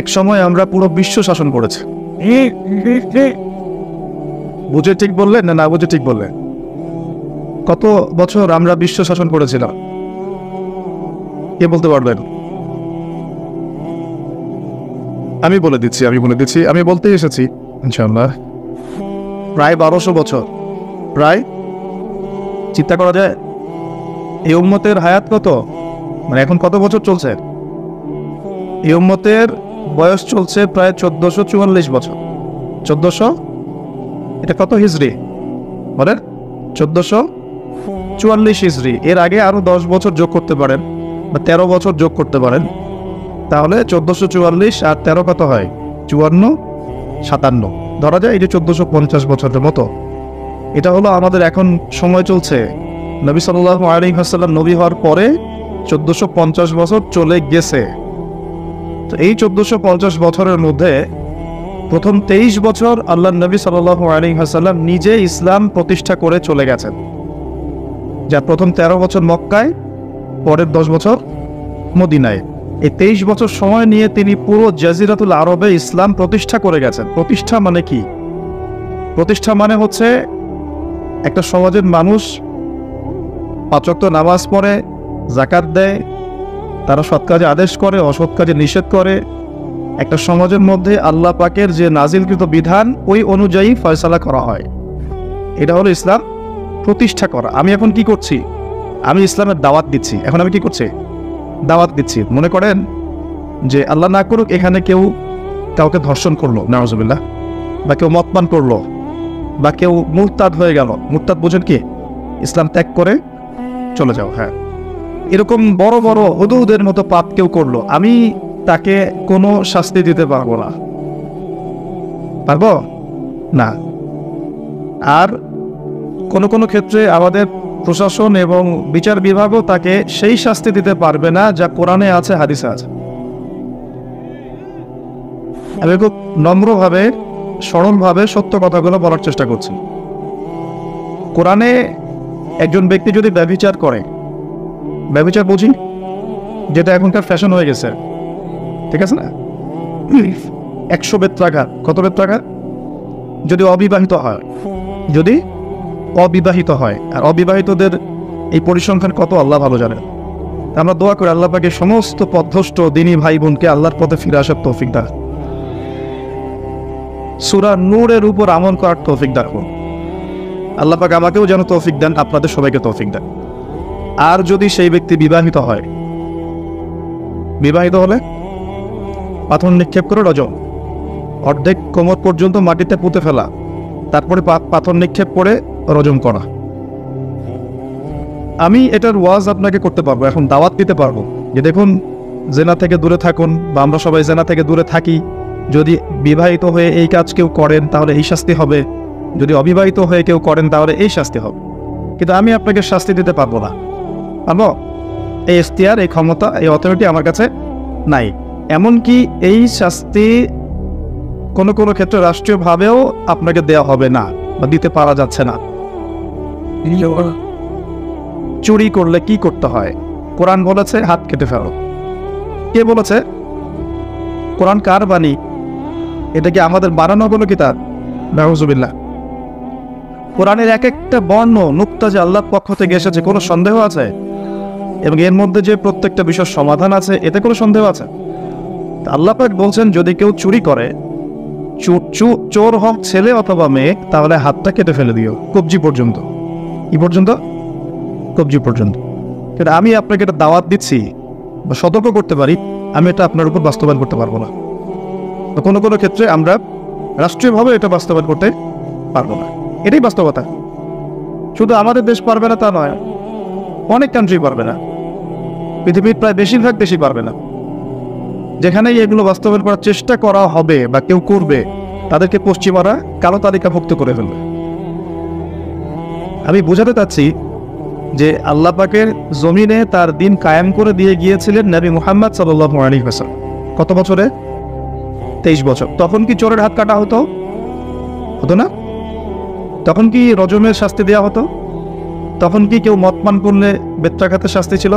এক সময় আমরা পুরো বিশ্ব শাসন করেছি। বুঝে ঠিক বললেন না না বুঝে ঠিক বললেন? কত বছর আমরা বিশ্ব শাসন করেছিলাম? কে বলতে পারবেন? আমি বলে দিচ্ছি আমি বলতে এসেছি ইনশাআল্লাহ প্রায় 1200 বছর। প্রায় চিন্তা করা যায় এই উম্মতের হায়াত কত, মানে এখন কত বছর চলছে? এই উম্মতের বয়স চলছে প্রায় 1444 বছর। 1400 এটা কত হিজরি বলেন? 1444 হিজরি। এর আগে আরো 10 বছর যোগ করতে পারেন বা 13 বছর যোগ করতে পারেন, তাহলে 1444 আর 13 কত হয়? 54, 57 ধরা যায়। এই যে 1450 বছরের মতো, এটা হলো আমাদের এখন সময় চলছে। নবী সাল্লাল্লাহু আলাইহি ওয়াসাল্লাম নবী হওয়ার পরে 1450 বছর চলে গেছে। তো এই 1450 বছরের মধ্যে প্রথম 23 বছর আল্লাহ নবী সাল্লাল্লাহু আলাইহি ওয়াসাল্লাম নিজে ইসলাম প্রতিষ্ঠা করে চলে গেছেন। যা প্রথম 13 বছর মক্কায়, পরের 10 বছর মদিনায়। এই 23 বছর সময় নিয়ে তিনি পুরো জাজিরাতুল আরবে ইসলাম প্রতিষ্ঠা করে গেছেন। প্রতিষ্ঠা মানে কি? প্রতিষ্ঠা মানে হচ্ছে একটা সমাজের মানুষ 5 ওয়াক্ত নামাজ পড়ে, যাকাত দেয়, তারা সৎ কাজে আদেশ করে, অসৎ কাজে নিষেধ করে। একটা সমাজের মধ্যে আল্লাহ পাকের যে নাজিলকৃত বিধান ওই অনুযায়ী ফয়সালা করা হয়। এটা হলো ইসলাম প্রতিষ্ঠা করা। আমি এখন কি করছি? আমি ইসলামের দাওয়াত দিচ্ছি। এখন আমি কি করছি? দাওয়াত দিচ্ছি। মনে করেন যে আল্লাহ না করুক এখানে কেউ কাউকে ধর্ষণ করলো, নাউজুবিল্লাহ, বা কেউ মদপান করলো, বা কেউ মুরতাদ হয়ে গেল। মুরতাদ বোঝেন কি? ইসলাম ত্যাগ করে চলে যাও। হ্যাঁ, এরকম বড় বড় হুদুদের মতো পাপ কেউ করলো, আমি তাকে কোনো শাস্তি দিতে পারবো না। পারবো না। আর কোনো কোনো ক্ষেত্রে আমাদের প্রশাসন এবং বিচার বিভাগও তাকে সেই শাস্তি দিতে পারবে না যা কোরআনে আছে, হাদিসে আছে। আমি খুব নম্রভাবে, সরলভাবে সত্য কথাগুলো বলার চেষ্টা করছি। কোরআনে একজন ব্যক্তি যদি ব্যভিচার করে, ব্যভিচার বুঝি যেটা এখনকার ফ্যাশন হয়ে গেছে, ঠিক আছে না? 100 বেত্রাঘাত। কত বেত্রাঘাত? যদি অবিবাহিত হয়, যদি অবিবাহিত হয়। আর অবিবাহিতদের এই পরিসংখ্যান কত আল্লাহ ভালো জানেন। আমরা দোয়া করি আল্লাহ পাকে সমস্ত পথভ্রষ্ট দিনী ভাই বোনকে আল্লাহর পথে ফিরে আসার তৌফিক দান। সূরা নূরের উপর আমল করার তৌফিক দান করুন আল্লাহ পাক। আমাকেও যেন তৌফিক দেন, আপনাদের সবাইকে তৌফিক দেন। আর যদি সেই ব্যক্তি বিবাহিত হয়, বিবাহিত হলে পাথর নিক্ষেপ করে রজম, অর্ধেক কোমর পর্যন্ত মাটিতে পুঁতে ফেলা, তারপরে পাথর নিক্ষেপ করে রজম করা। আমি এটার ওয়াজ আপনাকে করতে পারবো, এখন দাওয়াত দিতে পারবো যে দেখুন জেনা থেকে দূরে থাকুন, বা আমরা সবাই জেনা থেকে দূরে থাকি। যদি বিবাহিত হয়ে এই কাজ কেউ করেন তাহলে এই শাস্তি হবে, যদি অবিবাহিত হয়ে কেউ করেন তাহলে এই শাস্তি হবে। কিন্তু আমি আপনাকে শাস্তি দিতে পারবো না। পারবো? এই ইখতিয়ার, এই ক্ষমতা, এই অথরিটি আমার কাছে নাই। এমনকি এই শাস্তি কোনো কোনো ক্ষেত্রে রাষ্ট্রীয়ভাবেও আপনাকে দেওয়া হবে না বা দিতে পারা যাচ্ছে না। চুরি করলে কি করতে হয়? কোরআন বলেছে হাত কেটে ফেলো। কে বলেছে? কোরআন কার বাণী? এটা কি আমাদের বানানো কোনো কিতাব? নাউজুবিল্লাহ। কোরআনের এক একটা বর্ণ নুক্তা যে আল্লাহর পক্ষ থেকে এসেছে, কোনো সন্দেহ আছে? এবং এর মধ্যে যে প্রত্যেকটা বিষয়ের সমাধান আছে, এতে কোনো সন্দেহ আছে? আল্লাহ পাক বলছেন যদি কেউ চুরি করে, চোর হোক ছেলে অথবা মেয়ে, তাহলে হাতটা কেটে ফেলে দিও, কবজি পর্যন্ত। কি পর্যন্ত? কবজি পর্যন্ত। কিন্তু আমি আপনাকে এটা দাওয়াত দিচ্ছি বা সতর্ক করতে পারি, আমি এটা আপনার উপর বাস্তবায়ন করতে পারবো না। কোনো কোনো ক্ষেত্রে আমরা রাষ্ট্রীয়ভাবে এটা বাস্তবায়ন করতে পারবো না। এটাই বাস্তবতা। শুধু আমাদের দেশ পারবে না তা নয়, অনেক কান্ট্রি পারবে না, পৃথিবীর প্রায় বেশিরভাগ দেশই পারবে না। যেখানেই এগুলো বাস্তবায়ন করার চেষ্টা করা হবে বা কেউ করবে, তাদেরকে পশ্চিমারা কালো তালিকাভুক্ত করে ফেলবে। আমি বোঝাতে চাচ্ছি যে আল্লাহ পাকের জমিনে তার দিন কায়েম করে দিয়ে গিয়েছিলেন নবী মুহাম্মদ সাল্লাল্লাহু আলাইহি ওয়াসাল্লাম। কত বছরে? 23 বছর। তখন কি চোরের হাত কাটা হতো? হতো না? তখন কি রজমের শাস্তি দেওয়া হতো? তখন কি কেউ মদ পান করলে বেত্রাঘাতের শাস্তি ছিল?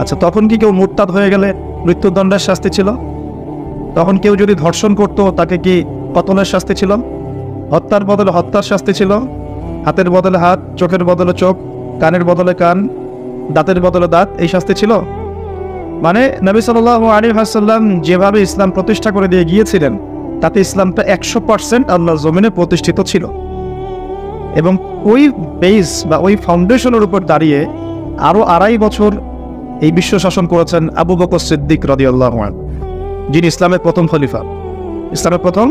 আচ্ছা, তখন কি কেউ মুরতাদ হয়ে গেলে মৃত্যুদণ্ডের শাস্তি ছিল? তখন কেউ যদি ধর্ষণ করত তাকে কি কতলের শাস্তি ছিল? হত্যার বদলে হত্যার শাস্তি ছিল, হাতের বদলে হাত, চোখের বদলে চোখ, কানের বদলে কান, দাঁতের বদলে দাঁত, এই শাস্তি ছিল। মানে নবী সাল্লাল্লাহু আলাইহি ওয়াসাল্লাম যেভাবে ইসলাম প্রতিষ্ঠা করে দিয়ে গিয়েছিলেন তাতে ইসলামটা 100% আল্লাহর জমিনে প্রতিষ্ঠিত ছিল। এবং ওই বেস বা ওই ফাউন্ডেশনের উপর দাঁড়িয়ে আরও 2.5 বছর এই বিশ্ব শাসন করেছেন আবু বকর সিদ্দিক রাদিয়াল্লাহু আনহু, যিনি ইসলামের প্রথম খলিফা। ইসলামের প্রথম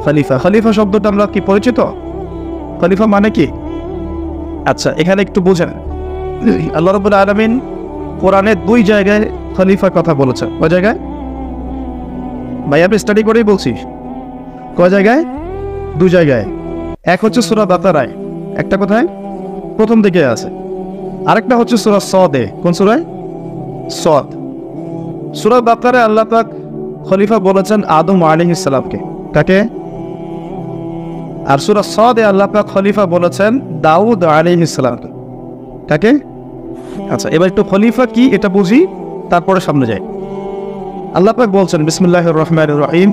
খলিফা। খলিফা শব্দটা আমরা কি পরিচিত? খলিফা মানে কি? আচ্ছা, এখানে একটু বুঝেন। আল্লাহ রাব্বুল আলামিন কোরআনে 2 জায়গায় খলিফার কথা বলেছেন। কয় জায়গায়? ভাই আমি স্টাডি করেই বলছি। কয় জায়গায়? 2 জায়গায়। এক হচ্ছে সূরা বাকারায়, একটা কোথায়? প্রথম দিকে আছে। আরেকটা হচ্ছে সূরা সদে। কোন সূরায়? সদ। সূরা বাকারায় আল্লাহ পাক খলিফা বলেছেন আদম আলাইহিস সালামকে। কাকে? আর সূরা সদে আল্লাহ পাক খলিফা বলেছেন দাউদ আলাইহিস সালামকে। কাকে? আচ্ছা, এবার একটু খলিফা কি এটা বুঝি, তারপরে সামনে যাই। আল্লাহ পাক বলছেন বিসমিল্লাহির রহমানির রহিম,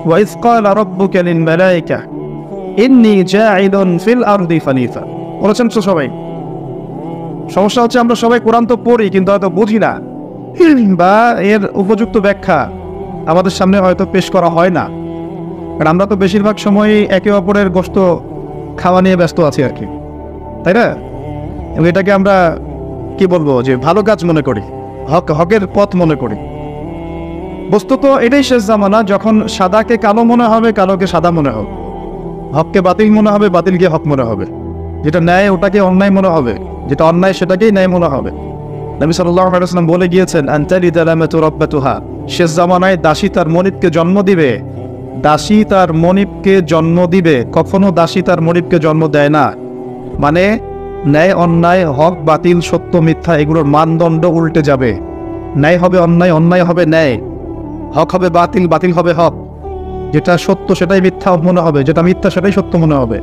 ওয়া ইয ক্বালা রাব্বুকা লিল মালায়েকা ইন্নী জাঈলুন ফিল আরদি খলিফা। বলেছেন তো সবাই। সমস্যা হচ্ছে আমরা সবাই কোরআন তো পড়ি কিন্তু হয়তো বুঝি না, বা এর উপযুক্ত ব্যাখ্যা আমাদের সামনে হয়তো পেশ করা হয় না, কারণ আমরা তো বেশিরভাগ সময় একে অপরের গোশত খাওয়া নিয়ে ব্যস্ত আছি আর কি, তাই না? এবং এটাকে আমরা কি বলবো যে ভালো কাজ মনে করি, হকের পথ মনে করি। বস্তুত এটাই শেষ জামানা যখন সাদাকে কালো মনে হবে, কালোকে সাদা মনে হবে, হককে বাতিল মনে হবে, বাতিলকে হক মনে হবে, যেটা ন্যায় ওটাকে অন্যায় মনে হবে, যেটা অন্যায় সেটাকেই ন্যায় মনে হবে। নবী সাল্লাল্লাহু আলাইহি ওয়াসাল্লাম বলে গিয়েছেন আনতালিদা লামাতু রাব্বাতুহা, শেষ জামানায় দাসী তার মনিবকে জন্ম দিবে। দাসী তার মনিবকে জন্ম দিবে, কখনো দাসী তার মনিবকে জন্ম দেয় না। মানে ন্যায় অন্যায়, হক বাতিল, সত্য মিথ্যা এগুলোর মানদণ্ড উল্টে যাবে। ন্যায় হবে অন্যায়, অন্যায় হবে ন্যায়, হক হবে বাতিল, বাতিল হবে হক। যেটা সত্য সেটাই মিথ্যা মনে হবে, যেটা মিথ্যা সেটাই সত্য মনে হবে,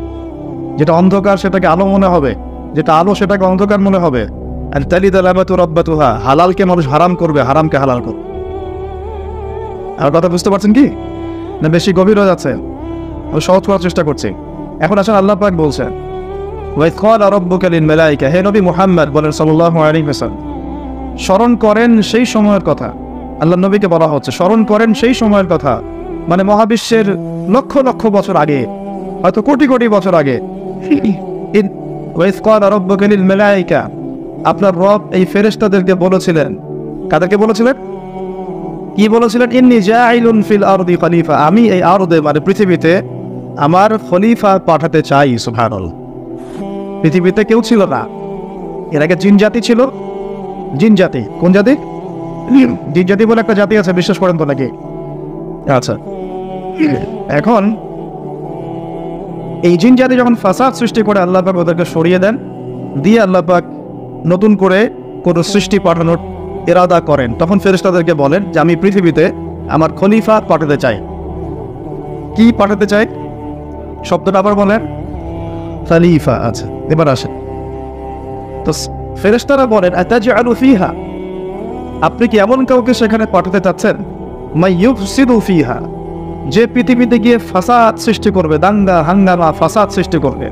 যেটা অন্ধকার সেটাকে আলো মনে হবে, যেটা আলো সেটাকে অন্ধকার মনে হবে। আর তালিদা লামাতু রাব্বাতুহা, হালালকে মানুষ হারাম করবে, হারামকে হালাল করবে। আর কথা বুঝতে পারছেন কি না বেশি গভীর হয়ে যাচ্ছে? আমি সহজ করার চেষ্টা করছি। এখন আসলে আল্লাহ পাক বলছেন ওয়া ইয ক্বালা রাব্বুকা লিল মালায়েকা, হে নবী মুহাম্মদ বলেন সাল্লাল্লাহু আলাইহি ওয়াসাল্লাম, স্মরণ করেন সেই সময়ের কথা। আল্লাহ নবীকে বলা হচ্ছে স্মরণ করেন সেই সময়ের কথা, মানে মহাবিশ্বের লক্ষ লক্ষ বছর আগে, হয়তো কোটি কোটি বছর আগে। ওয়া ইয ক্বালা রাব্বুকা লিল মালায়েকা, আপনার রব এই ফেরেশতাদেরকে বলেছিলেন। কাদেরকে বলেছিলেন? কি বলেছিলেন? ইন্নী জাঈলুন ফিল আরদি খলিফা, আমি এই আরদে মানে পৃথিবীতে আমার খলিফা পাঠাতে চাই। সুবহানাল্লাহ। পৃথিবীতে কেউ ছিল না, এর আগে জিন জাতি ছিল। জিন জাতি কোন জাতি? জিন জাতি বলে একটা জাতি আছে, বিশ্বাস করেন তো নাকি? আচ্ছা, এখন এই জিন জাতি যখন ফাসাদ সৃষ্টি করে আল্লাহ পাক ওদেরকে সরিয়ে দেন, দিয়ে আল্লাহ পাক নতুন করে কোনো সৃষ্টি পাঠানোর ইরাদা করেন, তখন ফেরেশতাদেরকে বলেন যে আমি পৃথিবীতে আমার খলিফা পাঠাতে চাই। কি পাঠাতে চাই? শব্দটা আবার বলেন, খলিফা। আচ্ছা, এবার আসেন তো ফেরেশতারা বলেন আতাজআলু ফিহা, আপনি কি এমন কাউকে সেখানে পাঠাতে চাচ্ছেন মাই ইউফসিদু ফিহা, যে পৃথিবীতে গিয়ে ফাসাদ সৃষ্টি করবে, দাঙ্গা হাঙ্গামা ফাসাদ সৃষ্টি করবে,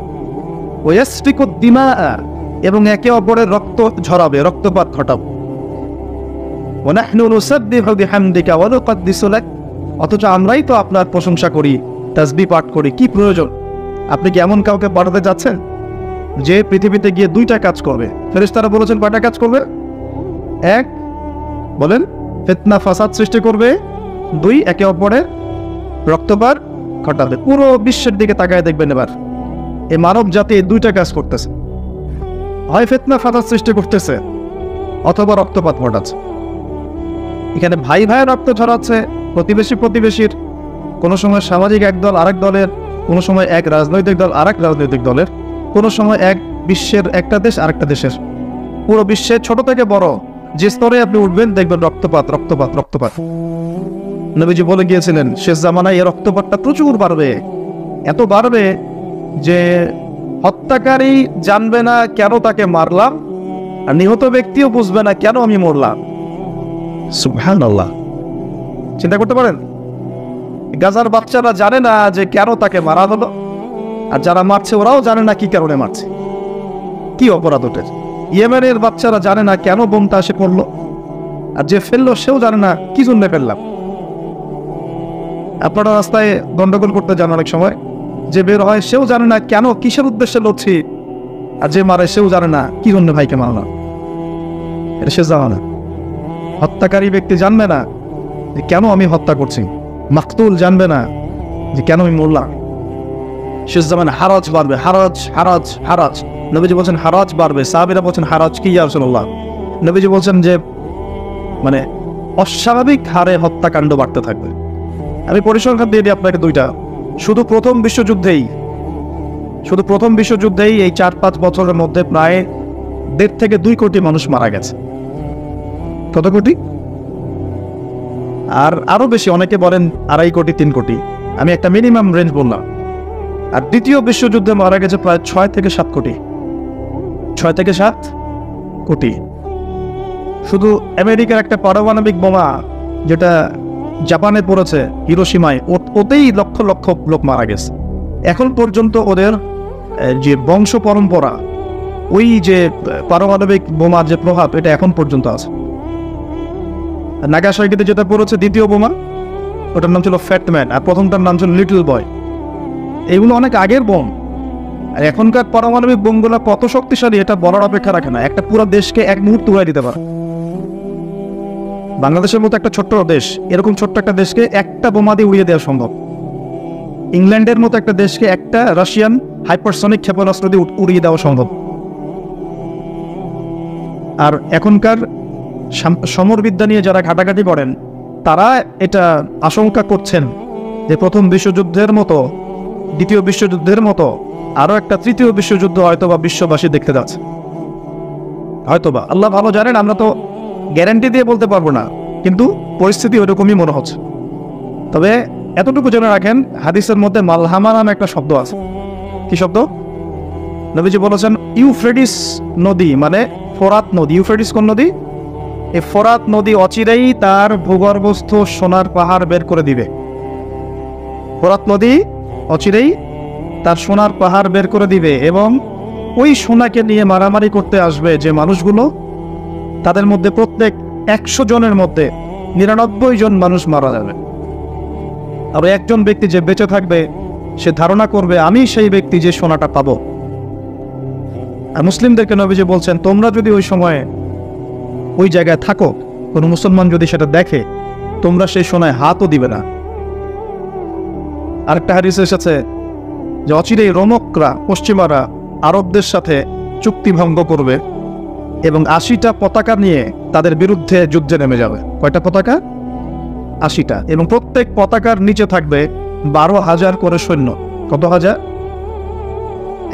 ওয়া ইয়াসফিকু দিমা, এবং একে অপরের রক্ত ঝরাবে, রক্তপাত ঘটাবে। ওয়া নাহনু নুসাব্বিহু বিহামদিকা ওয়া নুকদ্দিসু লাক, অথচ আমরাই তো আপনার প্রশংসা করি, তাসবিহ পাঠ করি, কি প্রয়োজন? আপনি কি এমন কাউকে পাঠাতে যাচ্ছেন যে পৃথিবীতে গিয়ে 2টা কাজ করবে? ফেরেশতারা বলেছেন কয়টা কাজ করবে? 1 বলেন ফিতনা ফাসাদ সৃষ্টি করবে, 2 একে অপরের রক্তপাত ঘটাবে। পুরো বিশ্বের দিকে তাকায় দেখবেন এবার, এই মানব জাতি 2টা কাজ করতেছে, হয় ফিতনা ফাসাদ সৃষ্টি করতেছে অথবা রক্তপাত ঘটাচ্ছে। এখানে ভাই ভাইয়ের রক্ত ঝরাচ্ছে, প্রতিবেশী প্রতিবেশীর, কোনো সময় সামাজিক এক দল আরেক দলের, কোনো সময় এক রাজনৈতিক দল আরেক রাজনৈতিক দলের, কোনো সময় এক বিশ্বের একটা দেশ আরেকটা দেশের। পুরো বিশ্বের ছোট থেকে বড় যে স্তরে আপনি উঠবেন দেখবেন রক্তপাত রক্তপাত রক্তপাত। নবীজি বলে গিয়েছিলেন শেষ জামানায় এই রক্তপাতটা প্রচুর বাড়বে, এত বাড়বে যে হত্যাকারী জানবে না কেন তাকে মারলাম, আর নিহত ব্যক্তিও বুঝবে না কেন আমি মরলাম। সুবহানাল্লাহ। চিন্তা করতে পারেন? গাজার বাচ্চারা জানে না যে কেন তাকে মারা হলো, আর যারা মারছে ওরাও জানে না কি কারণে মারছে, কি অপরাধ ওঠে। ইয়েমেনের বাচ্চারা জানে না কেন বোমটা এসে পড়লো, আর যে ফেললো সেও জানে না কি জন্য ফেললাম। আপনারা রাস্তায় গন্ডগোল করতে যান অনেক সময়, যে বের হয় সেও জানে না কেন, কিসের উদ্দেশ্যে লড়ছি, আর যে মারে সেও জানে না কি জন্য ভাইকে মারলাম, এটা সে জানে না। হত্যাকারী ব্যক্তি জানবে না যে কেন আমি হত্যা করছি, মাকতুল জানবে না যে কেন আমি মরলাম। শেষ জামানে হারাজ বাড়বে, হারাজ হারাজ হারাজ। নবীজি বলছেন হারাজ বাড়বে, সাহাবীরা বলছেন হারাজ কি ইয়া রাসূলুল্লাহ? নবীজি বলছেন যে মানে অস্বাভাবিক হারে হত্যাকাণ্ড বাড়তে থাকবে। আমি পরিসংখ্যান দিয়ে দিই আপনাকে দুইটা। শুধু প্রথম বিশ্বযুদ্ধেই এই 4-5 বছরের মধ্যে প্রায় 1.5 থেকে 2 কোটি মানুষ মারা গেছে। কত কোটি? আর আরো বেশি, অনেকে বলেন 2.5 কোটি 3 কোটি, আমি একটা মিনিমাম রেঞ্জ বললাম। আর দ্বিতীয় বিশ্বযুদ্ধে মারা গেছে প্রায় 6 থেকে 7 কোটি। 6 থেকে 7 কোটি। শুধু আমেরিকার একটা পারমাণবিক বোমা যেটা জাপানে পড়েছে হিরোশিমায়, ওতেই লক্ষ লক্ষ লোক মারা গেছে। এখন পর্যন্ত ওদের যে বংশ পরম্পরা, ওই যে পারমাণবিক বোমার যে প্রভাব, এটা এখন পর্যন্ত আছে। নাগাসাকিতে যেটা পড়েছে দ্বিতীয় বোমা, ওটার নাম ছিল ফ্যাটম্যান, আর প্রথমটার নাম ছিল লিটল বয়। এগুলো অনেক আগের বোম। আর এখনকার পারমাণবিক বোমগুলো কত শক্তিশালী এটা বলার অপেক্ষা রাখে না। একটা পুরো দেশকে এক মুহূর্তে উড়াই দিতে পারে। বাংলাদেশের মতো একটা ছোট্ট দেশ, এরকম ছোট্ট একটা দেশকে একটা বোমা দিয়ে উড়িয়ে দেওয়া সম্ভব। ইংল্যান্ডের মতো একটা দেশকে একটা রাশিয়ান হাইপারসনিক ক্ষেপণাস্ত্র দিয়ে উড়িয়ে দেওয়া সম্ভব। আর এখনকার সমরবিদ্যা নিয়ে যারা ঘাটাঘাটি করেন, তারা এটা আশঙ্কা করছেন যে প্রথম বিশ্বযুদ্ধের মতো, দ্বিতীয় বিশ্বযুদ্ধের মতো আরো একটা তৃতীয় বিশ্বযুদ্ধ হয়তোবা বিশ্ববাসী দেখতে যাচ্ছে। হয়তোবা, আল্লাহ ভালো জানেন, আমরা তো গ্যারান্টি দিয়ে বলতে পারবো না, কিন্তু পরিস্থিতি ওইরকমই মনে হচ্ছে। তবে এতটুকু জেনে রাখেন, হাদিসের মধ্যে মালহামা নামে একটা শব্দ আছে। কি শব্দ? নবীজি বলেছেন ইউফ্রেটিস নদী, মানে ফোরাত নদী। ইউফ্রেটিস কোন নদী? এই ফোরাত নদী অচিরেই তার ভূগর্ভস্থ সোনার পাহাড় বের করে দিবে। ফোরাত নদী অচিরেই তার সোনার পাহাড় বের করে দিবে, এবং ওই সোনাকে নিয়ে মারামারি করতে আসবে যে মানুষগুলো, তাদের মধ্যে প্রত্যেক 100 জনের মধ্যে 99 জন মানুষ মারা যাবে। আর একজন ব্যক্তি যে বেঁচে থাকবে, সে ধারণা করবে আমি সেই ব্যক্তি যে সোনাটা পাবো। আর মুসলিমদেরকে নবীজি বলছেন, তোমরা যদি ওই সময়ে ওই জায়গায় থাকো, কোনো মুসলমান যদি সেটা দেখে, তোমরা সেই সোনায় হাতও দিবে না। আরেকটা হাদিসে এসেছে যে অচিরেই রোমকরা, পশ্চিমারা আরবদের সাথে চুক্তি ভঙ্গ করবে এবং 80টা পতাকা নিয়ে তাদের বিরুদ্ধে যুদ্ধে নেমে যাবে। কয়টা পতাকা? 80টা। এবং প্রত্যেক পতাকার নিচে থাকবে 12,000 করে সৈন্য। কত হাজার?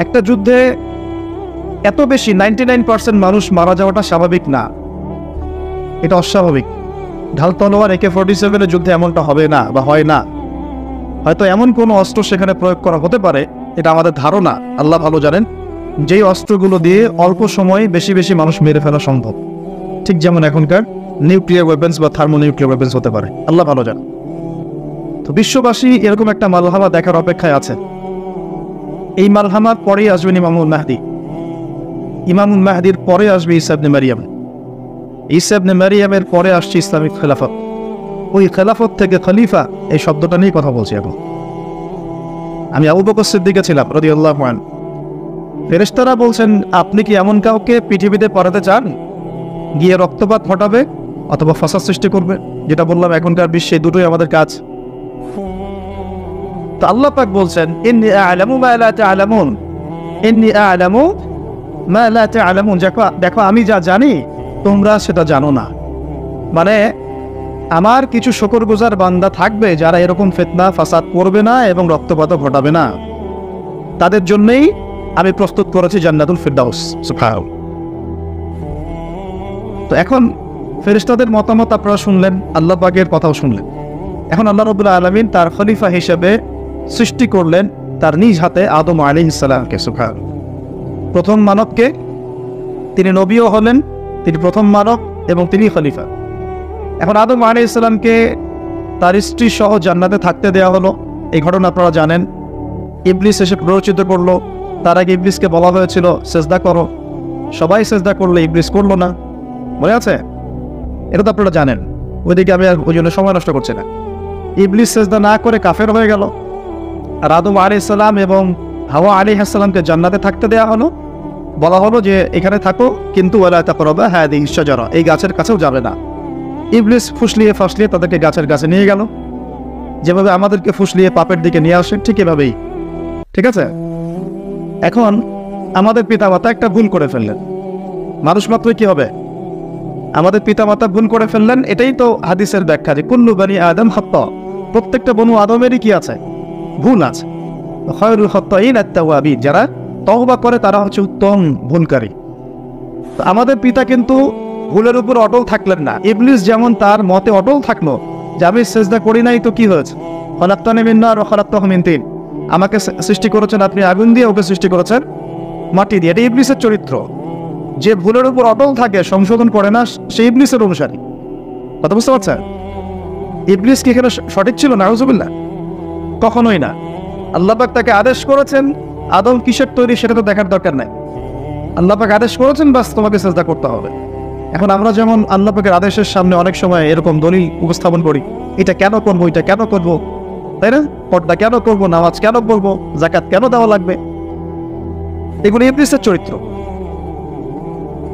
একটা যুদ্ধে এত বেশি 99% মানুষ মারা যাওয়াটা স্বাভাবিক না, এটা অস্বাভাবিক। ঢাল তলোয়ার AK-47 যুদ্ধে এমনটা হবে না বা হয় না। হয়তো এমন কোনো অস্ত্র সেখানে প্রয়োগ করা হতে পারে, এটা আমাদের ধারণা, আল্লাহ ভালো জানেন, যেই অস্ত্রগুলো দিয়ে অল্প সময়ে বেশি বেশি মানুষ মেরে ফেলা সম্ভব। ঠিক যেমন এখনকার নিউক্লিয়ার ওয়েপন্স বা থার্মোনিউক্লিয়ার ওয়েপন্স হতে পারে, আল্লাহ ভালো জানেন। তো বিশ্ববাসী এরকম একটা মালহামা দেখার অপেক্ষায় আছে। এই মালহামার পরেই আসবেন ইমামুল মাহদি। ইমামুল মাহদির পরে আসবে ঈসা ইবনে মারিয়াম। ঈসা ইবনে মারিয়ামের পরে আসছে ইসলামিক খেলাফত। ওই খেলাফত থেকে খলিফা, এই শব্দটা নিয়ে কথা বলছি এখন। আমি আবু বকর সিদ্দিকে ছিলাম রাদিয়াল্লাহু আনহু। ফেরেশতারা বলছেন, আপনি কি এমন কাউকে পৃথিবীতে পাঠাতে চান গিয়ে রক্তপাত ঘটাবে অথবা ফাসাদ সৃষ্টি করবে? যেটা বললাম, এখনকার বিশ্বে দুটোই আমাদের কাজ। তো আল্লাহ পাক বলছেন, ইন্নী আ'লামু মা লা তা'লামুন, ইন্নী আ'লামু মা লা তা'লামুন। দেখো আমি যা জানি তোমরা সেটা জানো না। মানে আমার কিছু শুকরগুজার বান্দা থাকবে যারা এরকম ফিতনা ফাসাদ করবে না এবং রক্তপাত ঘটাবে না। তাদের জন্যই আমি প্রস্তুত করেছি জান্নাতুল ফিরদাউস। সুবহানাল্লাহ। তো এখন ফেরেশতাদের মতামত আপনারা শুনলেন, আল্লাহ পাকের কথাও শুনলেন। এখন আল্লাহ রাব্বুল আলামিন তার খলিফা হিসেবে সৃষ্টি করলেন তার নিজ হাতে আদম আলাইহিস সালামকে। সুবহানাল্লাহ। প্রথম মানবকে, তিনি নবীও হলেন, তিনি প্রথম মানব এবং তিনি খলিফা। এখন আদম আলাইহিস সালামকে তার স্ত্রী সহ জান্নাতে থাকতে দেওয়া হলো। এই ঘটনা আপনারা জানেন। ইবলিস এসে প্ররোচিত করলো। তার আগে ইবলিসকে বলা হয়েছিল সেজদা করো, সবাই সেজদা করলো, ইবলিস করলো না। মনে আছে? এটা তো আপনারা জানেন। ওইদিকে আমি আর ওই জন্য সময় নষ্ট করছি না। ইবলিস সেজদা না করে কাফের হয়ে গেল। আর আদম আলাইহিস সালাম এবং হাওয়া আলাইহিস সালামকে জান্নাতে থাকতে দেওয়া হলো। বলা হলো যে এখানে থাকো, কিন্তু ওয়ালা তাকরাবা হাযিহিশ শাজারা, এই গাছের কাছেও যাবে না। ইবলিস ফুসলিয়ে ফাসলিয়ে তাদেরকে গাছের কাছে নিয়ে গেল। যেভাবে আমাদেরকে ফুসলিয়ে পাপের দিকে নিয়ে আসে, ঠিক এভাবেই। ঠিক আছে? এখন আমাদের পিতামাতা একটা ভুল করে ফেললেন। মানুষ মাত্রই কি হবে? আমাদের পিতামাতা ভুল করে ফেললেন। এটাই তো হাদিসের ব্যাখ্যা যে কুল্লু বানি আদম খাত্তা, প্রত্যেকটা বনু আদমেরই কি আছে? ভুল আছে। খায়রুল খাত্তাইন আত-তাওয়াবিন, যারা তওবা করে তারা হচ্ছে উত্তম ভুলকারী। তো আমাদের পিতা কিন্তু ভুলের উপর অটল থাকলেন না। ইবলিস যেমন তার মতে অটল থাকলো যে আমি সেজদা করি নাই, তো কি হয়েছে? খলাকতানি মিন নার ওয়া খলাকতাহু মিন তিন, আমাকে সৃষ্টি করেছেন আপনি আগুন দিয়ে, ওকে সৃষ্টি করেছেন মাটি দিয়ে। এটা ইবলিসের চরিত্র। যে ভুলের উপর অটল থাকে, সংশোধন করে না, সে ইবলিসের অনুসারী। কথা বুঝতে পারছেন? ইবলিস কি এখানে সঠিক ছিল? নাউজুবিল্লাহ, কখনোই না। আল্লাহ পাক তাকে আদেশ করেছেন, আদম কিসের তৈরি সেটা তো দেখার দরকার নাই। আল্লাহ পাক আদেশ করেছেন, বাস তোমাকে সেজদা করতে হবে। এখন আমরা যেমন আল্লাহ পাকের আদেশের সামনে অনেক সময় এরকম দলিল উপস্থাপন করি, এটা কেন করবো, এটা কেন করবো, তাই না? পর্দা কেন করবো, নামাজ কেন পড়বো, যাকাত কেন দেওয়া লাগবে, এগুলো ইবলিসের চরিত্র।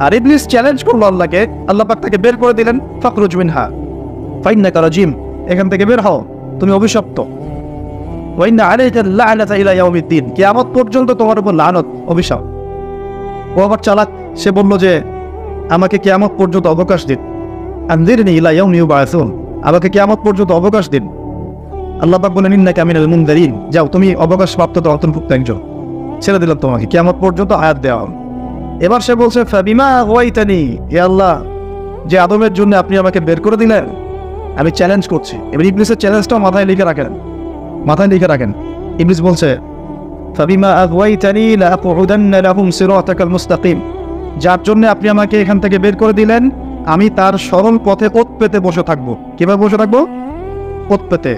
আর ইবলিস চ্যালেঞ্জ করলো আল্লাহকে, আল্লাহ পাক তাকে বের করে দিলেন, ফাখরুজ মিনহা ফাইন্নাকা রাজিম, এখান থেকে বের হও, তুমি অভিশপ্ত। ওয়া ইন্না আলাইকা লা'নাতা ইলা ইয়াউমিদ্দিন, কিয়ামত পর্যন্ত তোমার উপর লানত, অভিশাপ। ও আবার চালাক, সে বলল যে আমাকে কিয়ামত পর্যন্ত অবকাশ দিন, আনজিরনি ইলা ইয়াউমি ইউবআসুন, আমাকে কিয়ামত পর্যন্ত অবকাশ দিন। আল্লাহ পাক বলেন ইন্নাকা মিনাল মুনযারিন, যাও তুমি অবকাশপ্রাপ্তদের অন্তর্ভুক্ত একজন, ছেড়ে দিলাম তোমাকে, কিয়ামত পর্যন্ত আয়াত দেওয়া হল। এবার সে বলছে ফাবিমা ওয়াইতানি, হে আল্লাহ, যে আদমের জন্য আপনি আমাকে বের করে দিলেন, আমি চ্যালেঞ্জ করছি। এবার ইবলিসের চ্যালেঞ্জটাও মাথায় লিখে রাখেন, মাথায় লিখে রাখেন। ইবলিস বলছে ফাবিমা আগওয়াইতানি লাআকুউদান্না লাহুম সিরাতাকাল মুস্তাকিম, যার জন্য আপনি আমাকে এখান থেকে বের করে দিলেন, আমি তার সরল পথে ওত পেতে বসে থাকবো। কিভাবে বসে থাকবো? ওত পেতে।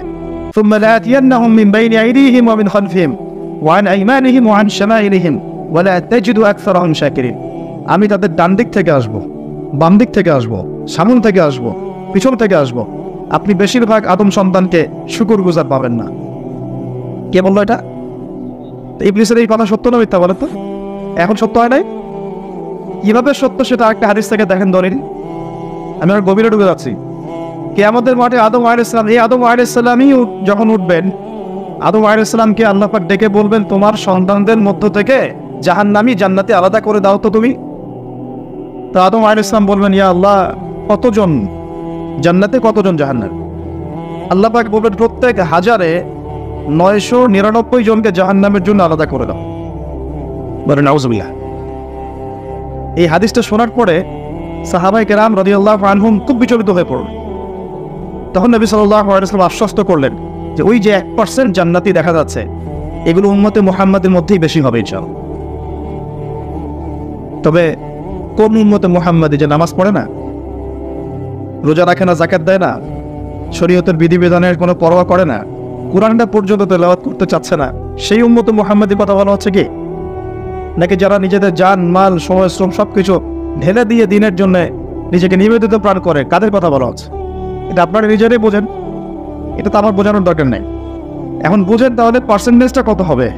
সুম্মা লাআতিয়ান্নাহুম মিন বাইনি আইদিহিম ওয়া মিন খালফিহিম ওয়া আন আইমানিহিম ওয়া আন শামাইলিহিম ওয়া লা তাজিদু আকসারাহুম শাকিরিন, আমি তাদের ডান দিক থেকে আসবো, বাম দিক থেকে আসবো, সামনে থেকে আসবো, পিছন থেকে আসবো, আপনি বেশিরভাগ আদম সন্তানকে শুকরগুজার পাবেন না। কে বললো এটা? ইবলিসের এই কথা সত্য না মিথ্যা বলেন তো? এখন সত্য হয় নাই? কিভাবে সত্য সেটা একটা হাদিস থেকে দেখেন দলিল। আমি আর গভীরে ঢুকে যাচ্ছি। কিয়ামতের মাঠে আদম আলাইহিস সালাম, এই আদম আলাইহিস সালামই যখন উঠবেন, আদম আলাইহিস সালামকে আল্লাহ পাক ডেকে বলবেন তোমার সন্তানদের মধ্য থেকে জাহান্নামী জান্নাতি আলাদা করে দাও তো তুমি। তো আদম আলাইহিস সালাম বলবেন ইয়া আল্লাহ, কতজন জান্নাতে, কতজন জাহান্নামে? আল্লাহ পাক বলবেন প্রত্যেক হাজারে 999 জনকে জাহান্নামের জন্য আলাদা করে দাও। বলেন নাউজুবিল্লাহ। এই হাদিসটা শোনার পরে সাহাবায়ে কেরাম রাদিয়াল্লাহু আনহুম খুব বিচলিত হয়ে পড়ল। তখন নবী সাল্লাল্লাহু আলাইহি ওয়াসাল্লাম আশ্বস্ত করলেন যে ওই যে 1% জান্নাতি দেখা যাচ্ছে, এগুলো উম্মতে মুহাম্মাদের মধ্যেই বেশি হবে ইনশাআল্লাহ। তবে কোন উম্মতে মুহাম্মাদি যে নামাজ পড়ে না, রোজা রাখে না, যাকাত দেয় না, শরীয়তের বিধিবিধানের কোনো পরোয়া করে না, কোরআনটা পর্যন্ত তেলাওয়াত করতে চাচ্ছে না, সেই উম্মতে মুহাম্মাদির কথা বলা হচ্ছে কি? নাকি যারা নিজেদের জান মাল সময় শ্রম সবকিছু ঢেলে দিয়ে দিনের জন্য নিজেকে নিবেদিত প্রাণ করে, কাদের কথা বলা হচ্ছে? এটা আপনারা নিজেরাই বোঝেন, এটা তো আমার বোঝানোর দরকার নেই। এখন বুঝেন তাহলে পার্সেন্টেজটা কত হবে।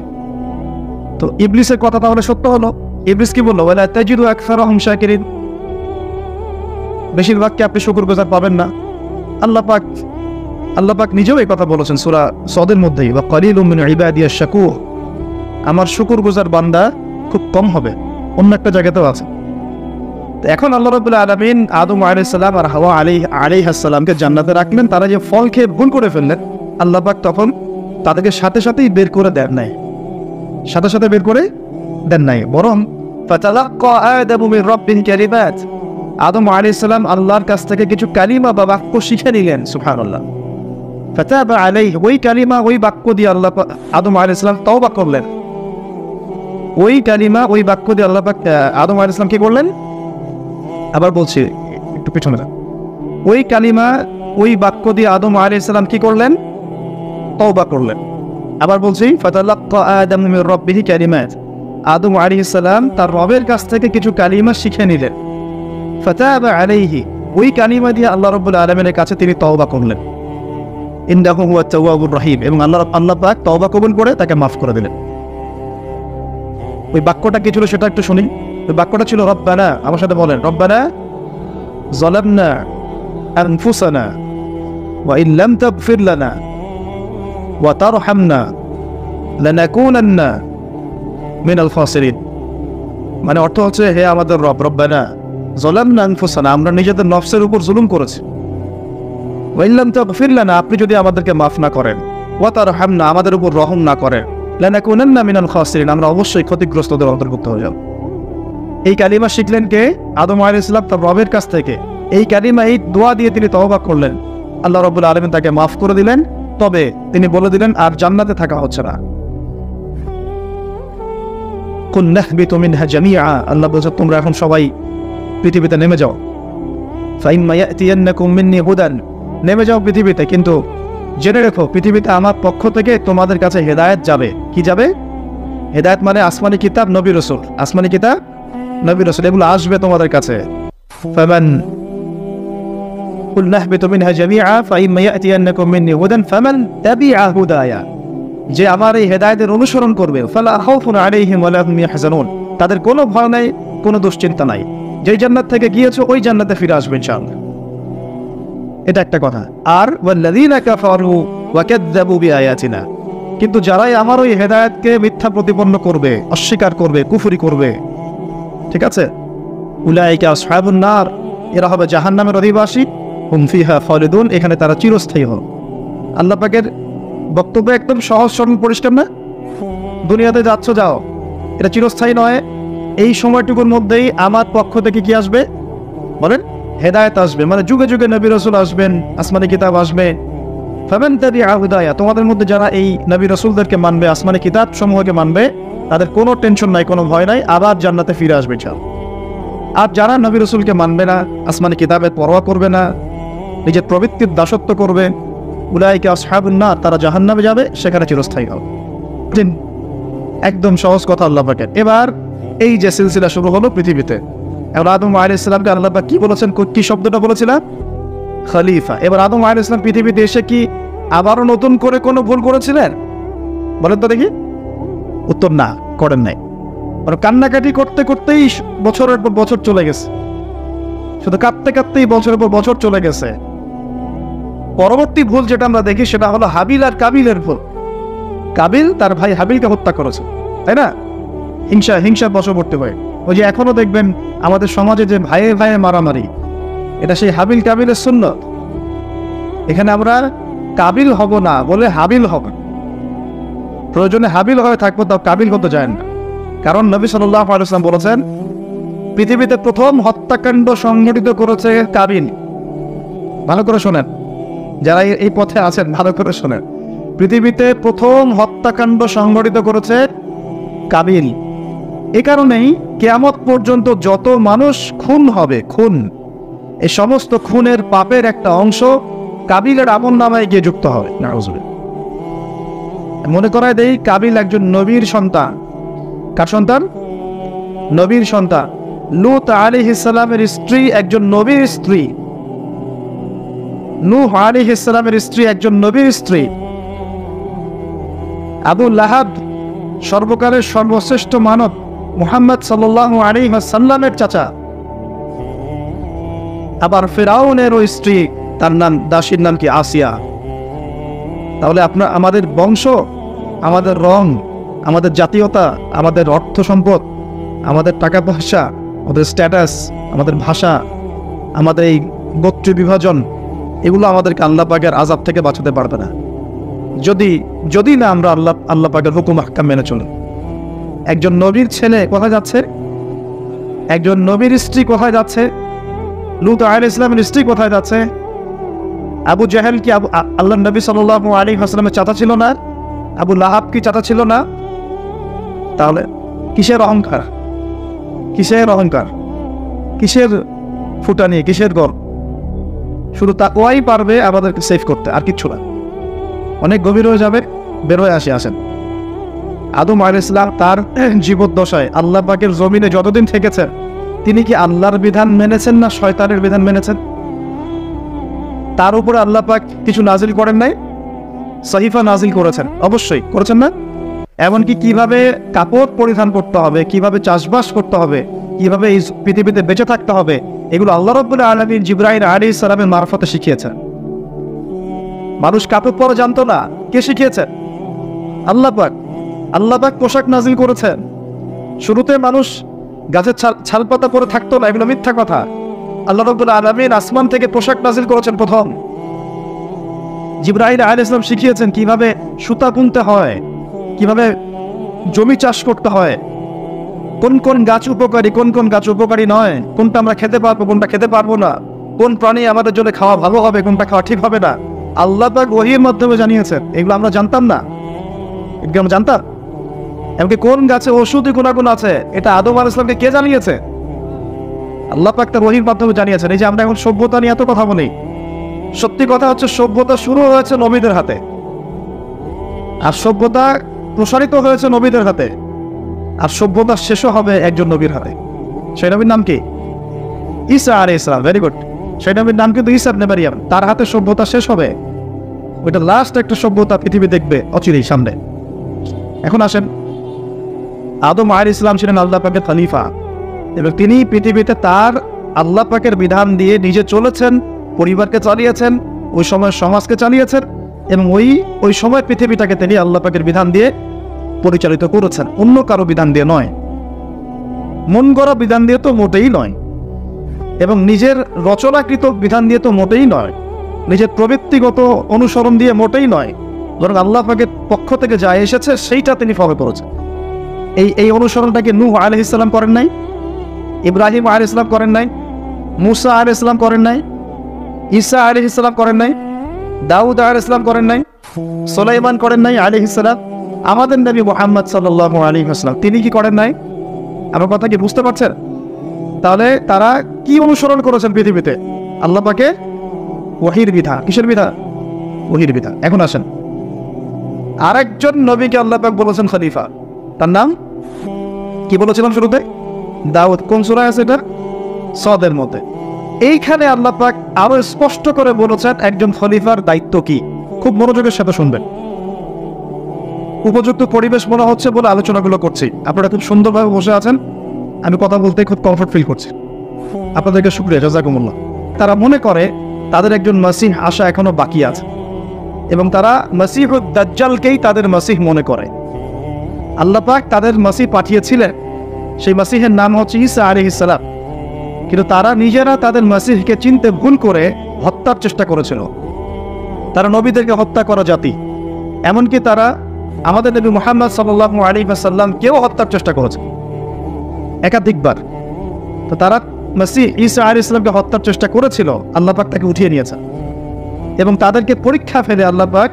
তো ইবলিসের কথা তাহলে সত্য হলো। ইবলিস কি বললো? ওয়ালা তাজিদু আকসারাহুম শাকিরিন, বেশিরভাগকে আপনি শুকরগুজার পাবেন না। আল্লাহ পাক নিজেও এই কথা বলেছেন সূরা সদের মধ্যেই, ওয়া কালিলুম মিন ইবাদিয়াশ শাকুর, আমার শুকরগুজার বান্দা খুব কম হবে। অন্য একটা জায়গাতেও আছে। তো এখন আল্লাহ রাব্বুল আলামিন আদম আলাইহিস সালাম আর হাওয়া আলাইহিস সালামকে জান্নাতে রাখলেন। তারা যে ফল খেয়ে ভুল করে ফেললেন, আল্লাহ পাক তখন তাদেরকে সাথে সাথেই বের করে দেন নাই, সাথে সাথে বের করে দেন নাই, বরং ফাতালাক্কা আদামু মির রাব্বিন কালিমাত, আদম আলাইহিস সালাম আল্লাহর কাছ থেকে কিছু কালিমা বা বাক্য শিখে নিলেন। সুবহানাল্লাহ। ফাতাবা আলাইহি, ওই কালিমা ওই বাক্য দিয়ে আল্লাহ আদম আলাইহিস সালাম তওবা করলেন। ওই কালিমা ওই বাক্য দিয়ে আল্লাহ পাক আদম আলাইহিস সালাম কি করলেন? আবার বলছি, একটু পিছনে যান। ওই কালিমা ওই বাক্য দিয়ে আদম আলাইহিস সালাম কি করলেন? তওবা করলেন। আবার বলছি, ফাতালাক্কা আদামু মির রাব্বিহি কালিমাত, আদম আলাইহিস সালাম তার রবের কাছ থেকে কিছু কালিমা শিখে নিলেন। ফাতাবা আলাইহি, ওই কালিমা দিয়ে আল্লাহ রাব্বুল আলামিনের কাছে তিনি তওবা করলেন। ইন্নাহু হুয়াত তাওয়াবুর রহিম, এবং আল্লাহ পাক তওবা কবুল করে তাকে মাফ করে দিলেন। ওই বাক্যটা কি ছিল সেটা একটু শুনি। ওই বাক্যটা ছিল রব্বানা, আমার সাথে বলেন, রব্বানা যালামনা আনফুসানা ওয়া ইন লাম তাগফির লানা ওয়া তারহামনা লানাকুনান্না মিনাল খাসিরিন। মানে অর্থ হচ্ছে, হে আমাদের রব, রব্বানা যালামনা আনফুসানা, আমরা নিজেদের নফসের উপর জুলুম করেছি। ওয়া ইন লাম তাগফির লানা, আপনি যদি আমাদেরকে মাফ না করেন, ওয়া তারহামনা, আমাদের উপর রহম না করেন, লানাকুনান্না মিনাল খাসিরিন, আমরা অবশ্যই ক্ষতিগ্রস্তদের অন্তর্ভুক্ত হয়ে যাব। এই কালিমা শিখলেন কে? আদম আলাইহিস সালাম তার রবের কাছ থেকে। এই কালিমা, এই দোয়া দিয়ে তিনি তওবা করলেন, আল্লাহ রাব্বুল আলামিন তাকে মাফ করে দিলেন। তবে তিনি বলে দিলেন আর জান্নাতে থাকা হচ্ছে না। কুল নাহবিতু মিনহা জামিআ, আল্লাহ বলছে তোমরা এখন সবাই পৃথিবীতে নেমে যাও। ফাইম্মা ইয়াতিয়ান্নাকুম মিন্নি হুদান, নেমে যাও পৃথিবীতে, কিন্তু জেনে রেখো পৃথিবীতে আমার পক্ষ থেকে তোমাদের কাছে হেদায়েত যাবে। কি যাবে? হেদায়েত মানে আসমানি কিতাব, নবী রাসূল। আসমানি কিতাব, নবী রাসূল, এগুলো আসবে তোমাদের কাছে। ফামান কুল নাহবিতু মিনহা জামিআ ফাইম্মা ইয়াতিয়ান্নাকুম মিন্নি হুদান ফামান তাবিআ হুদায়া, যে আমার এই হেদায়েতের অনুসরণ করবে, ফালা খাউফুন আলাইহিম ওয়ালা হুম ইয়াহজানুন, তাদের কোনো ভয় নাই, কোনো দুশ্চিন্তা নাই। যেই জান্নাত থেকে গিয়েছো ওই জান্নাতে ফিরে আসবে ইনশাআল্লাহ। এটা একটা কথা। আর ওয়াল্লাযীনা কাফারু ওয়া কাযযাবু বিআয়াতিনা, কিন্তু যারাই আমার ওই হেদায়েতকে মিথ্যা প্রতিপন্ন করবে, অস্বীকার করবে, কুফরি করবে, ঠিক আছে, উলাইকা আসহাবুন নার, এরা হবে জাহান্নামের অধিবাসী, হুম ফিহা খালিদুন, এখানে তারা চিরস্থায়ী হবে। আল্লাহ পাকের বক্তব্য একদম সহজ সরল পরিষ্কার না? দুনিয়াতে যাচ্ছ যাও, এটা চিরস্থায়ী নয়। এই সময়টুকুর মধ্যেই আমার পক্ষ থেকে কি আসবে বলেন? হেদায়েত আসবে, মানে যুগে যুগে নবী রাসূল আসবেন, আসমানি কিতাব আসবে। ফামান তাবিআ হুদায়া, তোমাদের মধ্যে যারা এই নবী রাসূলদেরকে মানবে, আসমানি কিতাব সমূহকে মানবে, তাদের কোনো টেনশন নাই, কোনো ভয় নাই, আবার জান্নাতে ফিরে আসবে ইনশাআল্লাহ। আর যারা নবী রাসূলকে মানবে না, আসমানি কিতাবের পরোয়া করবে না, নিজের প্রবৃত্তির দাসত্ব করবে, উলাইকা আসহাবুন নার, তারা জাহান্নামে যাবে, সেখানে চিরস্থায়ী হবে। একদম সহজ কথা আল্লাহ পাকের। এবার এই যে সিলসিলা শুরু হলো পৃথিবীতে, এবার আদম আলাইহিস সালামকে আল্লাহ পাক কি বলেছেন? কি শব্দটা বলেছিলাম? খলিফা। এবার আদম আলাইহিস সালাম পৃথিবীতে এসে কি আবারও নতুন করে কোনো ভুল করেছিলেন? বলেন তো দেখি। উত্তর না, করেন নাই। কান্নাকাটি করতে করতেই বছরের পর বছর চলে গেছে, শুধু কাঁদতে কাঁদতেই বছরের পর বছর চলে গেছে। পরবর্তী ভুল যেটা আমরা দেখি সেটা হলো হাবিল আর কাবিলের ভুল। কাবিল তার ভাই হাবিলকে হত্যা করেছে, তাই না? হিংসা বশবর্তী হয়ে। ওই যে এখনো দেখবেন আমাদের সমাজে যে ভাইয়ে ভাইয়ে মারামারি, এটা সেই হাবিল কাবিলের সুন্নত। এখানে আমরা কাবিল হব না, বলে হাবিল হব। প্রয়োজনে হাবিল হয়ে থাকবো, তাও কাবিল হতে যায় না। কারণ নবী সাল্লাল্লাহু আলাইহি ওয়াসাল্লাম বলেছেন, পৃথিবীতে প্রথম হত্যাকাণ্ড সংঘটিত করেছে কাবিল। ভালো করে শোনেন, যারা এই পথে আছেন ভালো করে শোনেন। পৃথিবীতে প্রথম হত্যাকাণ্ড সংঘটিত করেছে কাবিল। এ কারণেই কিয়ামত পর্যন্ত যত মানুষ খুন হবে, খুন, এই সমস্ত খুনের পাপের একটা অংশ কাবিলের আমলনামায় গিয়ে যুক্ত হবে। নাউজুবিল্লাহ। মনে করায় দেই, কাবিল একজন নবীর সন্তান। কার সন্তান? নবীর সন্তান। লূত আলাইহিস সালামের স্ত্রী একজন নবীর স্ত্রী। নূহ আলাইহিস সালামের স্ত্রী একজন নবীর স্ত্রী। আবু লাহাব সর্বকালের সর্বশ্রেষ্ঠ মানব মুহাম্মদ সাল্লাল্লাহু আলাইহি ওয়াসাল্লামের চাচা। আবার ফিরাউনেরও স্ত্রী, তার নাম, দাসীর নাম কি? আসিয়া। তাহলে আমাদের বংশ, আমাদের রং, আমাদের জাতীয়তা, আমাদের অর্থ সম্পদ, আমাদের টাকা পয়সা, আমাদের স্ট্যাটাস, আমাদের ভাষা, আমাদের এই গোত্র বিভাজন, এগুলো আমাদেরকে আল্লাহ পাকের আযাব থেকে বাঁচাতে পারবে না, যদি না আমরা আল্লাহ পাকের হুকুম আহকাম মেনে চলি। একজন নবীর ছেলে কোথায় যাচ্ছে? একজন নবীর স্ত্রী কোথায় যাচ্ছে? লূত আলাইহিস সালামের স্ত্রী কোথায় যাচ্ছে? আবু জাহেল কি আল্লাহ নবী সাল্লাল্লাহু আলাইহি ওয়াসাল্লামের চাচা ছিল না? আবু লাহাব কি চাচা ছিল না? তাহলে কিসের অহংকার, কিসের অহংকার, কিসের ফুটানি, কিসের গর্ব? শুধু তাকওয়াই পারবে আমাদেরকে সেভ করতে, আর কিচ্ছু না। অনেক গভীর হয়ে যাবে, বের হয়ে আসেন। আদম আলাইহিস সালাম তার জীবদ্দশায় আল্লাহ পাকের জমিনে যতদিন থেকেছেন, তিনি কি আল্লাহর বিধান মেনেছেন না শয়তানের বিধান মেনেছেন? তার উপরে আল্লাহ পাক কিছু নাজিল করেন নাই? সহিফা নাজিল করেছেন, অবশ্যই করেছেন না? এমনকি কিভাবে কাপড় পরিধান করতে হবে, কিভাবে চাষবাস করতে হবে, কিভাবে এই পৃথিবীতে বেঁচে থাকতে হবে, এগুলো আল্লাহ রাব্বুল আলামিন জিবরাইল আলাইহিস সালামের মারফতে শিখিয়েছেন। মানুষ কাপড় পরা জানতো না, কে শিখিয়েছেন? আল্লাহ পাক। আল্লাহ পাক পোশাক নাজিল করেছেন। শুরুতে মানুষ গাছের ছালপাতা পরে থাকতো না, এগুলো মিথ্যা কথা। আল্লাহ রাব্বুল আলামিন আসমান থেকে পোশাক নাজিল করেছেন প্রথম। জিবরাইল আলাইহিস সালাম শিখিয়েছেন কিভাবে সুতা বুনতে হয়, কিভাবে জমি চাষ করতে হয়, কোন কোন গাছ উপকারী, কোন কোন গাছ উপকারী নয়, কোনটা আমরা খেতে পারবো, কোনটা খেতে পারবো না, কোন প্রাণী আমাদের জন্য খাওয়া ভালো হবে, কোনটা খাওয়া ঠিক হবে না, আল্লাহ পাক ওহীর মাধ্যমে জানিয়েছেন। এগুলো আমরা জানতাম না, এগুলো আমরা জানতাম। এমনকি কোন গাছে ঔষধি গুণাগুণ আছে, এটা আদম আলাইহিস সালামকে কে জানিয়েছে? আল্লাহ পাক তার ওহীর মাধ্যমে জানিয়েছেন। এই যে আমরা এখন সভ্যতা নিয়ে এত কথা বলি, সত্যি কথা হচ্ছে সভ্যতা শুরু হয়েছে নবীদের হাতে, আর সভ্যতা প্রসারিত হয়েছে নবীদের হাতে, আর সভ্যতা শেষও হবে একজন নবীর হাতে। সেই নবীর নাম কি? ঈসা আলাইহিস সালাম। Very good. সেই নবীর নাম কিন্তু ঈসা ইবনে মারইয়াম। তার হাতে সভ্যতা শেষ হবে। ওইটা লাস্ট একটা সভ্যতা পৃথিবী দেখবে অচিরেই সামনে। এখন আসেন, আদম আলাইহিস সালাম ছিলেন আল্লাহ পাকের খলিফা, এবং তিনি পৃথিবীতে তার আল্লাহ পাকের বিধান দিয়ে নিজে চলেছেন, পরিবারকে চালিয়েছেন, ওই সময় সমাজকে চালিয়েছেন, এবং ওই সময় পৃথিবীটাকে তিনি আল্লাহ পাকের বিধান দিয়ে পরিচালিত করেছেন, অন্য কারো বিধান দিয়ে নয়, মন গড়া বিধান দিয়ে তো মোটেই নয়, এবং নিজের রচনাকৃত বিধান দিয়ে তো মোটেই নয়, নিজের প্রবৃত্তিগত অনুসরণ দিয়ে মোটেই নয়, বরং আল্লাহ পাকের পক্ষ থেকে যা এসেছে সেইটা তিনি ফলো করেছেন। এই অনুসরণটাকে নূহ আলাইহিস সালাম করেন নাই, ইব্রাহিম আলাইহিস সালাম করেন নাই, মুসা আলাইহিস সালাম করেন নাই, ঈসা আলাইহিস সালাম করেন নাই, দাউদ আলাইহিস সালাম করেন নাই, সুলাইমান করেন নাই আলাইহিস সালাম। আমাদের নবী মুহাম্মদ সাল্লাল্লাহু আলাইহি ওয়াসাল্লাম তিনি কি করেন নাই? আমার কথা কি বুঝতে পারছেন? তাহলে তারা কি অনুসরণ করেছেন পৃথিবীতে? আল্লাহ পাকের ওহীর বিধান। কিসের বিধান? ওহীর বিধান। এখন আসেন, আরেকজন নবীকে আল্লাহ পাক বলেছেন খলিফা, তার নাম কি বলেছিলাম শুরুতে? দাউদ। কোন সূরায় আছে এটা? সদের মধ্যে। এইখানে আল্লাহ পাক আরো স্পষ্ট করে বলেছেন একজন খলিফার দায়িত্ব কি। খুব মনোযোগের সাথে শুনবেন। উপযুক্ত পরিবেশ মনে হচ্ছে বলে আলোচনাগুলো করছি। আপনারা খুব সুন্দরভাবে বসে আছেন, আমি কথা বলতে খুব কমফর্ট ফিল করছি। আপনাদেরকে শুকরিয়া, জাযাকুমুল্লাহ। তারা মনে করে তাদের একজন মাসিহ আসা এখনো বাকি আছে, এবং তারা মাসিহুদ দাজ্জালকেই তাদের মাসিহ মনে করে। আল্লাহ পাক তাদের মাসিহ পাঠিয়েছিলেন, সেই মাসিহের নাম হচ্ছে ঈসা আলাইহিস সালাম, কিন্তু তারা নিজেরা তাদের মাসিহকে চিনতে ভুল করে হত্যার চেষ্টা করেছিল। তারা নবীদেরকে হত্যা করা জাতি, এমনকি তারা আমাদের নবী মুহাম্মদ সাল্লাল্লাহু আলাইহি ওয়াসাল্লামকেও হত্যার চেষ্টা করেছে একাধিকবার। তো তারা মাসিহ ঈসা আলাইহিস সালামকে হত্যার চেষ্টা করেছিল, আল্লাহ পাক তাকে উঠিয়ে নিয়েছেন, এবং তাদেরকে পরীক্ষা ফেলে আল্লাহ পাক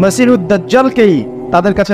মাসিহুদ দাজ্জালকেই তাদের কাছে